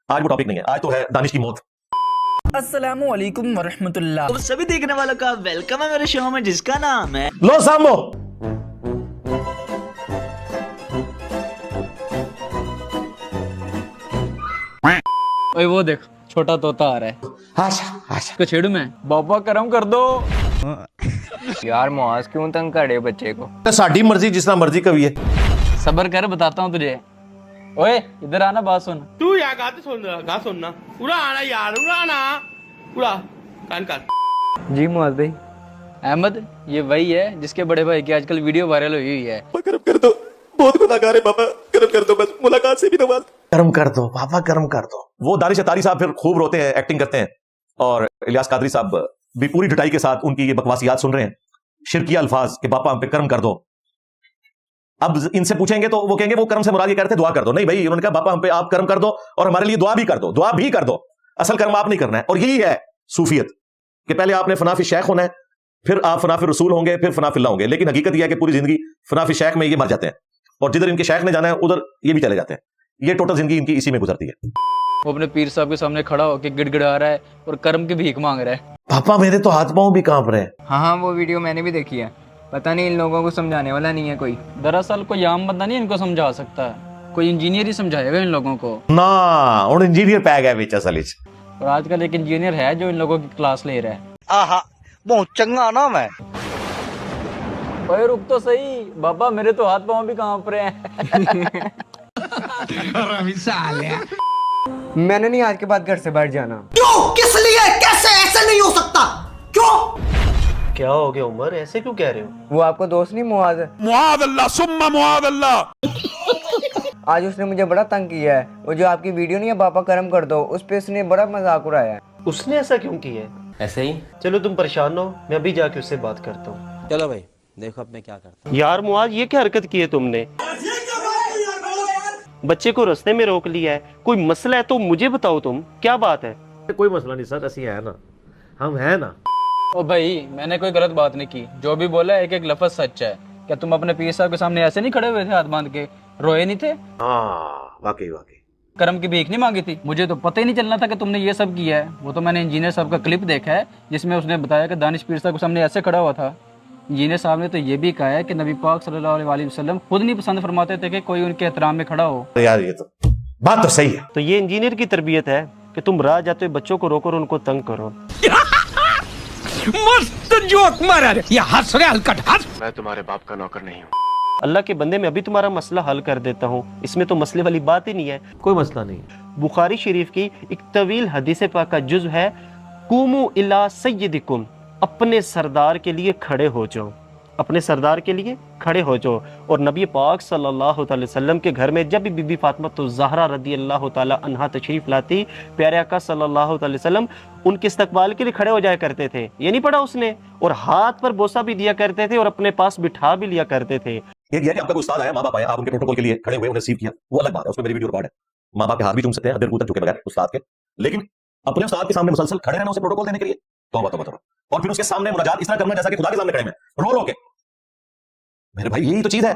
आज वो टॉपिक नहीं है, आज तो है दानिश की मौत। अस्सलामु अलैकुम वरहमतुल्लाह। तो सभी देखने वालों का वेलकम है मेरे शो में जिसका नाम है लो सामो। ओए वो देख छोटा तोता आ रहा है। आशा इसको छेड़ू मैं? बाबा करम कर दो। यार मुआज क्यों तंग करे बच्चे को? साडी मर्जी जिसना मर्जी कभी है। सबर कर, बताता हूँ तुझे। ओए इधर आना, बात सुन। तू यार गाते सुनना पूरा आना यार, पूरा आना पूरा कान कर। जी मुआज भाई। अहमद, ये वही है जिसके बड़े भाई की आजकल वीडियो वायरल हुई है। करम कर दो, बहुत गुनाहगार है बाबा, करम कर दो, बस मुलाकात से भी तो बात। करम कर दो बाबा, करम कर दो। वो दानिश अतारी साहब फिर खूब रोते हैं, एक्टिंग करते हैं, और इलियास कादरी साहब भी पूरी ढिठाई के साथ उनकी ये बकवासियात सुन रहे हैं, शिरकिया अल्फाज के बापा हम पे करम कर दो। अब इनसे पूछेंगे तो वो कहेंगे वो कर्म से मुराद ये कहते दुआ कर दो। नहीं भाई, उन्होंने कहा बापा हम पे आप कर्म कर दो और हमारे लिए दुआ भी कर दो, दुआ भी कर दो। असल कर्म आप नहीं करना है। और यही है सूफियत कि पहले आपने फनाफी शेख होना है, फिर आप फनाफी रसूल होंगे, फिर फनाफिल्ला होंगे। लेकिन हकीकत यह है कि पूरी जिंदगी फनाफी शेख में ये मर जाते हैं, और जिधर इनके शेख ने जाना है उधर ये भी चले जाते हैं। ये टोटल जिंदगी इनकी इसी में गुजरती है। वो अपने पीर साहब के सामने खड़ा होकर गिड़गिड़ा रहा है और कर्म की भीख मांग रहा है। पापा मेरे तो हाथ पांव भी कांप रहे हैं। हाँ वो वीडियो मैंने भी देखी है। पता नहीं इन लोगों को समझाने वाला नहीं है कोई। दरअसल कोई आम बंदा नहीं इनको समझा सकता, कोई इंजीनियर ही समझाएगा इन लोगों को। ना और इंजीनियर पै गया बेच असल विच। और आजकल एक इंजीनियर है जो इन लोगों की क्लास ले रहा है। आहा बहुत चंगा नाम है। ओए रुक तो सही बाबा, मेरे तो हाथ पांव भी कांप रहे हैं। मैंने नहीं आज के बाद घर से बाहर जाना। क्यों? किस लिए? कैसे? ऐसे नहीं हो सकता। क्यों? क्या हो गया उमर, ऐसे क्यों कह रहे हो? वो आपको दोस्त नहीं मुआज है? मुआद अल्लाह सुम्मा मुआद अल्लाह। आज उसने मुझे बड़ा तंग किया है। वो जो आपकी वीडियो नहीं है बापा करम कर दो, उस पे उसने बड़ा मजाक उड़ाया है। उसने ऐसा क्यों किया है? ऐसे ही। चलो तुम परेशान हो, मैं अभी जाके उससे बात करता हूँ। चलो भाई देखो अब मैं क्या करता यार मुआज, ये क्या हरकत की है तुमने? बच्चे को रास्ते में रोक लिया है, कोई मसला है तो मुझे बताओ, तुम क्या बात है? कोई मसला नहीं सर, असी है ना, हम है ना। ओ भाई, मैंने कोई गलत बात नहीं की। जो भी बोला एक एक लफ्ज सच है। क्या तुम अपने पीर साहब के सामने ऐसे नहीं खड़े हुए थे, हाथ बांध के रोए नहीं थे? हाँ वाकई वाकई। कर्म की भीख नहीं मांगी थी? मुझे तो पता ही नहीं चलना था कि तुमने ये सब किया है। वो तो मैंने इंजीनियर साहब का क्लिप देखा है जिसमें उसने बताया कि दानिश पीर साहब के सामने ऐसे खड़ा हुआ था। इंजीनियर साहब ने तो ये भी कहा है कि नबी पाक सल्लल्लाहु अलैहि वसल्लम खुद नहीं पसंद फरमाते थे कि कोई उनके एहतराम में खड़ा हो। यार ये तो बात तो सही है। तो ये इंजीनियर की तरबियत है कि तुम राह जाते हुए बच्चों को रोको और उनको तंग करो। मस्त जोक मारा रे, ये हंस रहे हलकट हंस। मैं तुम्हारे बाप का नौकर नहीं हूँ। अल्लाह के बंदे, मैं अभी तुम्हारा मसला हल कर देता हूँ, इसमें तो मसले वाली बात ही नहीं है। कोई मसला नहीं। बुखारी शरीफ की एक तवील हदीस पाक का जुज़ है, कुमू इला सय्यदिकुम, अपने सरदार के लिए खड़े हो जाओ, अपने सरदार के लिए खड़े हो जाओ। और नबी पाक सल्लल्लाहु अलैहि वसल्लम के घर में जब भी बीबी फातिमा तो ज़हरा रदी अल्लाह ताला अन्हा तशरीफ लाती, प्यारे आका सल्लल्लाहु अलैहि वसल्लम उनके इस्तकबाल के लिए खड़े हो जाया करते थे। ये नहीं पढ़ा उसने? और हाथ पर बोसा भी दिया करते थे और अपने पास बिठा भी लिया करते थे। ये कि आपका कोई उस्ताद आया, माँ बाप आया, आप उनके प्रोटोकॉल के लिए खड़े हुए, उन्हें रिसीव किया, वो अलग बात है, उसमें मेरी वीडियो रिकॉर्ड है। माँ बाप के हाथ भी चूम सकते हैं दिल तक झुके बगैर उस्ताद के, लेकिन अपने उस्ताद के सामने मुसलसल खड़े रहना, उसे प्रोटोकॉल देने के लिए तौबा तौबा तौबा। और फिर उसके सामने मुनाजात इस तरह करना जैसा कि खुदा के सामने खड़े हैं, रो रो के। मेरे भाई यही तो चीज है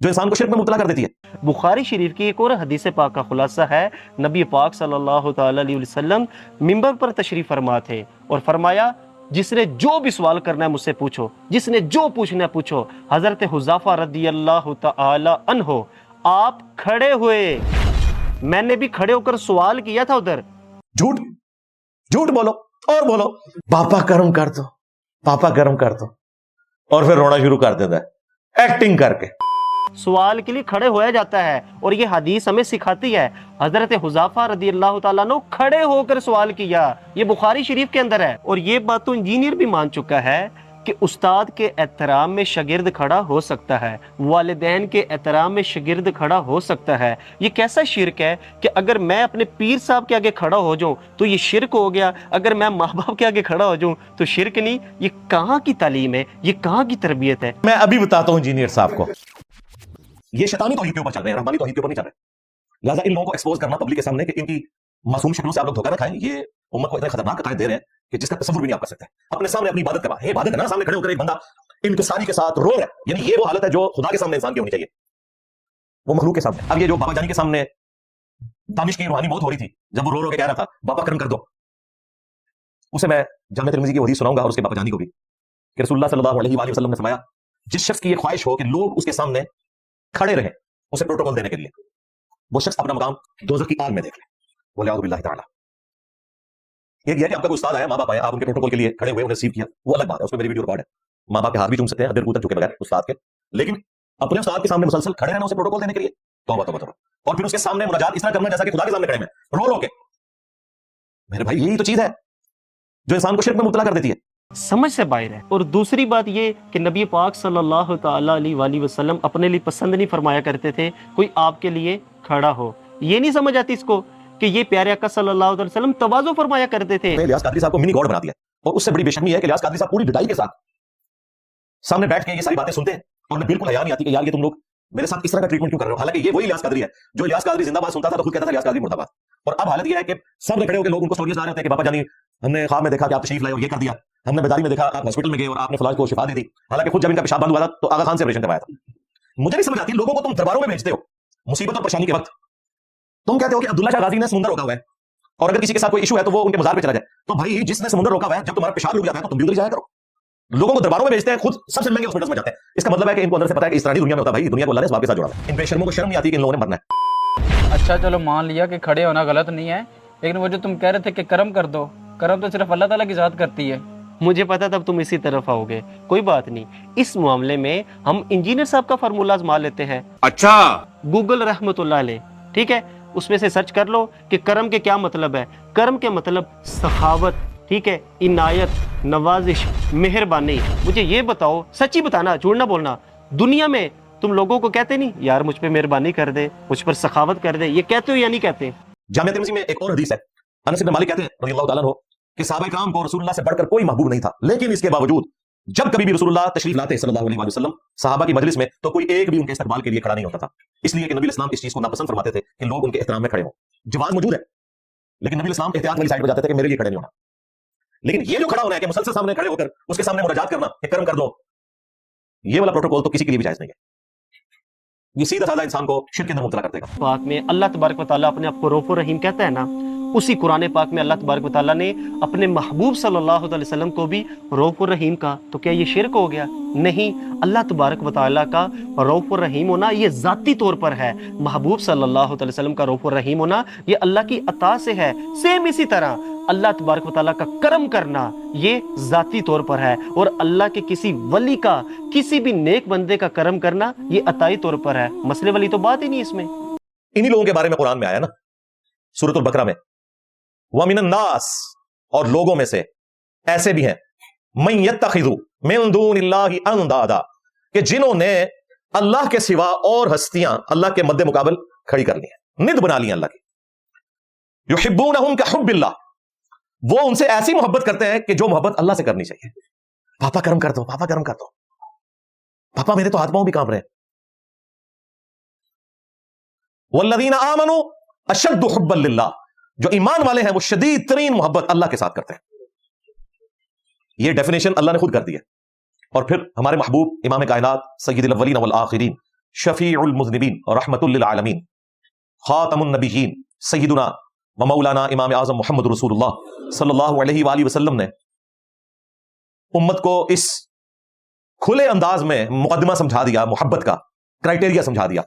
जो इंसान को शिर्क में मुब्तला कर देती है। बुखारी शरीफ की एक और हदीस पाक का खुलासा है, नबी पाक सल्लल्लाहु ताला अलैहि वसल्लम मिंबर पर तशरीफ फरमा थे और फरमाया, जिसने जो भी सवाल करना है मुझसे पूछो, जिसने जो पूछना है पूछो। हजरत हुज़ैफा रदी अल्लाह ताला अन्हो आप खड़े हुए, मैंने भी खड़े होकर सवाल किया था उधर। झूठ झूठ बोलो और बोलो, पापा कर्म कर दो, पापा कर्म कर दो, और फिर रोना शुरू कर देता है एक्टिंग करके। सवाल के लिए खड़े होया जाता है और ये हदीस हमें सिखाती है। हजरत हुज़ैफा रदी अल्लाह ताला अन्हु खड़े होकर सवाल किया, ये बुखारी शरीफ के अंदर है। और ये बात तो इंजीनियर भी मान चुका है कि उस्ताद के एहतराम में शागिर्द खड़ा हो सकता है, वालिदैन के एहतराम में शागिर्द खड़ा हो सकता है। ये कैसा शिरक है कि अगर मैं अपने पीर साहब के आगे खड़ा हो जाऊं तो ये शिरक हो गया, अगर मैं माँ बाप के आगे खड़ा हो जाऊं तो शिरक नहीं। ये कहाँ की तालीम है, ये कहाँ की तरबियत है? मैं अभी बताता हूं इंजीनियर साहब को, ये शैतानी तौहीद के ऊपर चल रहे हैं, रहमानी तौहीद के ऊपर नहीं चल रहे। लिहाजा इन लोगों को एक्सपोज करना पब्लिक के सामने कि इनकी मासूम शक्लों से आप लोग धोखा न खाएं, ये उम्मत को इतने खतरनाक अकायद दे रहे हैं कि जिसका तसव्वुर भी नहीं आप कर सकते। अपने सामने अपनी इबादत करवा, इबादत है ना, सामने खड़े होकर एक बंदा इनकिसारी के साथ रो रहा है, यानी ये वो हालत है जो खुदा के सामने इंसान की होनी चाहिए, वो मखलूक के सामने। अब ये जो बाबा जानी के सामने दानिश की रूहानी मौत हो रही थी, जब वो रो रो के कह रहा था बाबा करम कर दो, उसे मैं जामिया तिरमिज़ी की हदीस सुनाऊंगा और उसके बाबा जानी को भी, कि रसूलुल्लाह सल्लल्लाहु अलैहि वसल्लम ने फरमाया, जिस शख्स की ये ख्वाहिश हो कि लोग उसके सामने खड़े रहें उसे प्रोटोकॉल देने के लिए, वो शख्स अपना मकाम दोज़ख की आग में देख ले। बोले औज़ु बिल्लाहि तआला। एक ये कि आपका कोई उस्ताद आया, माँ बाप आए, आप उनके प्रोटोकॉल के लिए खड़े हुए, उन्हें रिसीव किया, वो अलग बात है, उसमें मेरी वीडियो रिकॉर्ड है, माँ बाप के हाथ भी चूम सकते हैं देर तक झुके बगैर उस्ताद के, लेकिन अपने उस्ताद के सामने मुसलसल खड़े रहना उसे प्रोटोकॉल देने के लिए, तौबा तौबा तौबा, और फिर उसके सामने मुनाजात इस तरह करना जैसा कि खुदा के सामने खड़े हैं, रो रो के। मेरे भाई यही तो चीज है जो इंसान को शिर्क में मुब्तला कर देती है, समझ से बाहर है। और दूसरी बात ये कि नबी पाक सल्लल्लाहु ताला अलैहि वसल्लम अपने लिए पसंद नहीं फरमाया करते थे कोई आपके लिए खड़ा हो। ये नहीं समझ आती इसको कि ये प्यारे आका सल्लल्लाहु अलैहि वसल्लम तवाज़ु फरमाया करते थे। इलियास कादरी साहब को मिनी गॉड बना दिया, और उससे बड़ी बेशर्मी है कि इलियास कादरी साहब पूरी डिटाई के साथ सामने बैठ के ये सारी बातें सुनते हैं और उन्हें बिल्कुल हया नहीं आती कि यार ये तुम लोग मेरे साथ इस तरह का ट्रीटमेंट क्यों कर रहे हो। हालांकि ये वही इलियास कादरी है जो इलियास कादरी जिंदाबाद सुनता था तो खुद कहता था इलियास कादरी मुर्दाबाद, और अब हालत ये है कि सामने खड़े होकर लोग उनको स्टोरीज ला रहे होते हैं कि बाबा जानी हमने ख्वाब में देखा कि आप तशरीफ लाए और ये कर दिया, हमने बेदारी में देखा आप हॉस्पिटल में गए और आपने फलाज को शिफा दे दी, हालांकि खुद जब इनका पेशाब बंद हुआ था तो आगा खान से ऑपरेशन करवाया था। मुझे नहीं समझ आती, लोगों को तुम दरबारों में भेजते हो मुसीबत और परेशानी के वक्त, तुम कहते हो कि अब्दुल्ला शाह गाजी ने समुद्र रोका हुआ है और अगर किसी के साथ कोई इशू है तो वो उनके मजार पे चला जाए, तो भाई जिसने समुद्र रोका हुआ है जब तुम्हारा पेशाब रुक जाता है तो तुम भी उधर जाया करो। लोगों को दरबारों में भेजते हैं, खुद सबसे महंगे हॉस्पिटल में जाते हैं, इसका मतलब है कि इनको अंदर से पता है कि इस तरह दुनिया में होता है, भाई दुनिया को अल्लाह ने इस बात के साथ जोड़ा है। इन बेशर्मों को शर्म नहीं आती कि इन लोगों ने मरना है। अच्छा चलो मान लिया कि खड़े होना गलत नहीं है, लेकिन वो जो तुम कह रहे थे कि करम कर दो, करम तो सिर्फ अल्लाह ताला की ज़ात करती है। मुझे पता तब तुम इसी तरफ आओगे, कोई बात नहीं। इस मामले में हम इंजीनियर साहब का फार्मूला आजमा लेते हैं। अच्छा गूगल रहमतुल्लाह अलैह, ठीक है, उसमें से सर्च कर लो कि करम के क्या मतलब है। करम के मतलब सखावत, ठीक है, इनायत, नवाजिश, मेहरबानी। मुझे ये बताओ, सच्ची बताना, झूठ ना बोलना, दुनिया में तुम लोगों को कहते नहीं यार मुझ पे मेहरबानी कर दे, मुझ पर सखावत कर दे, ये कहते हो या नहीं कहते? जामिया तिरमिज़ी में एक और हदीस है, अनस इब्न मालिक कहते हैं रज़ियल्लाहु ताला अन्हु कि सहाबा किराम को रसूलुल्लाह से बढ़कर कोई महबूब नहीं था, लेकिन इसके बावजूद जब कभी भी रसूलुल्लाह तशरीफ लाते सल्लल्लाहु अलैहि वसल्लम सहाबा की मजलिस में तो कोई एक भी उनके इस्तकबाल के लिए खड़ा नहीं होता था, इसलिए कि नबी इस्लाम इस चीज को नापसंद फरमाते थे कि लोग उनके एहतराम में खड़े हों। जवाब मौजूद है, लेकिन नबी इस्लाम एहतियात वाली साइड पर जाते थे कि मेरे लिए खड़े नहीं होना। लेकिन ये जो खड़ा होना है कि मुसलसल सामने खड़े होकर उसके सामने मुनाजात करना कि करम कर दो, ये वाला प्रोटोकॉल तो किसी के लिए भी जायज नहीं है। ये सीधा साधा इंसान को शिर्क के अंदर मुब्तला कर देगा। पाक में अल्लाह तबारक व तआला अपने आप को रऊफ रहीम कहता है ना, उसी कुरान पाक में अल्लाह तबारक व तआला ने अपने महबूब सल्लल्लाहु अलैहि वसल्लम को भी रऊफ रहीम कहा, तो क्या ये शिर्क हो गया? नहीं, अल्लाह तबारक व तआला का रऊफ रहीम होना ये ज़ाती तौर पर है, महबूब सल्लल्लाहु अलैहि वसल्लम का रऊफ रहीम होना ये अल्लाह की अता से है। सेम इसी तरह अल्लाह तबारक व तआला का करम करना ये ज़ाती तौर पर है, और अल्लाह के किसी वली का, किसी भी नेक बंदे का करम करना ये अताई तौर पर है। मसले वाली तो बात ही नहीं इसमें। इन्हीं लोगों के बारे में कुरान में आया ना सूरतुल बकरा में, वमिनन नास, और लोगों में से ऐसे भी हैं, मन यत्तखिज़ु मिन दूनिल्लाहि अंदादा, कि जिन्होंने अल्लाह के सिवा और हस्तियां अल्लाह के मद्दे मुकाबल खड़ी कर ली हैं, निद बना ली अल्लाह की। युहिब्बूनहुम कहुब्बिल्लाह, वो उनसे ऐसी मोहब्बत करते हैं कि जो मोहब्बत अल्लाह से करनी चाहिए। पापा करम कर दो, पापा करम कर दो, पापा मेरे तो हाथ पांव भी कांप रहे हैं। वल्लज़ीना आमनू अशद्दु हुब्बन लिल्लाह, जो ईमान वाले हैं वो शदीद तरीन मोहब्बत अल्लाह के साथ करते हैं। ये डेफिनेशन अल्लाह ने खुद कर दी है। और फिर हमारे महबूब इमाम कायनात सय्यदुल अव्वलीन वल आखिरीन शफीउल मुज़निबीन और रहमतुल लिल आलमीन खातमुन नबिय्यीन सय्यदुना व मौलाना इमाम आज़म मुहम्मद रसूलुल्लाह सल्लल्लाहु अलैहि वसल्लम ने उम्मत को इस खुले अंदाज में मुकदमा समझा दिया, मोहब्बत का क्राइटेरिया समझा दिया।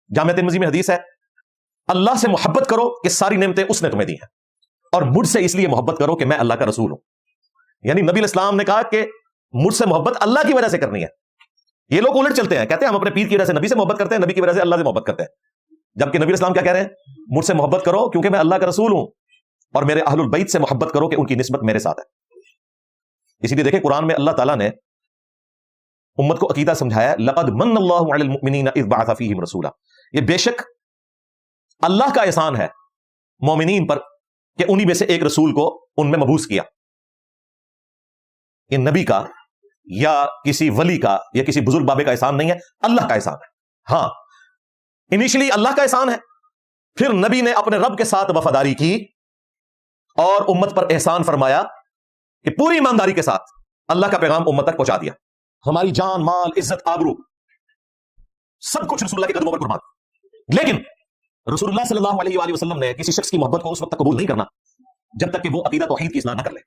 जामिया तिरमिज़ी में हदीस है, अल्लाह से मोहब्बत करो कि सारी नेमतें उसने तुम्हें दी हैं, और मुझसे इसलिए मोहब्बत करो कि मैं अल्लाह का रसूल हूं। यानी नबी इस्लाम ने कहा कि मुझसे मोहब्बत अल्लाह की वजह से करनी है। ये लोग उलट चलते हैं, कहते हैं हम अपने पीर की वजह से नबी से मोहब्बत करते हैं, नबी की वजह से अल्लाह से मोहब्बत करते हैं, जबकि नबी इस्लाम क्या कह रहे हैं? मुझसे मोहब्बत करो क्योंकि मैं अल्लाह का रसूल हूं, और मेरे अहलुल बैत से मोहब्बत करो कि उनकी निस्बत मेरे साथ है। इसीलिए देखें कुरान में अल्लाह ताला ने उम्मत को अकीदा समझाया, लक़द मन्नल्लाहु अलल मुमिनीना इज़ बअसा फ़ीहिम रसूला, ये बेशक अल्लाह का एहसान है मोमिनीन पर कि उन्हीं में से एक रसूल को उनमें मबूस किया। ये नबी का या किसी वली का या किसी बुजुर्ग बाबे का एहसान नहीं है, अल्लाह का एहसान है। हां, इनिशियली अल्लाह का एहसान है, फिर नबी ने अपने रब के साथ वफादारी की और उम्मत पर एहसान फरमाया कि पूरी ईमानदारी के साथ अल्लाह का पैगाम उम्मत तक पहुंचा दिया। हमारी जान, माल, इज्जत, आबरू सब कुछ रसूलुल्लाह के कदमों पर कुर्बान। लेकिन रसूलुल्लाह सल्लल्लाहु अलैहि वसल्लम ने किसी शख्स की मोहब्बत को उस वक्त तक कबूल नहीं करना जब तक कि वो अकीदा तौहीद की इस्लाह न कर ले।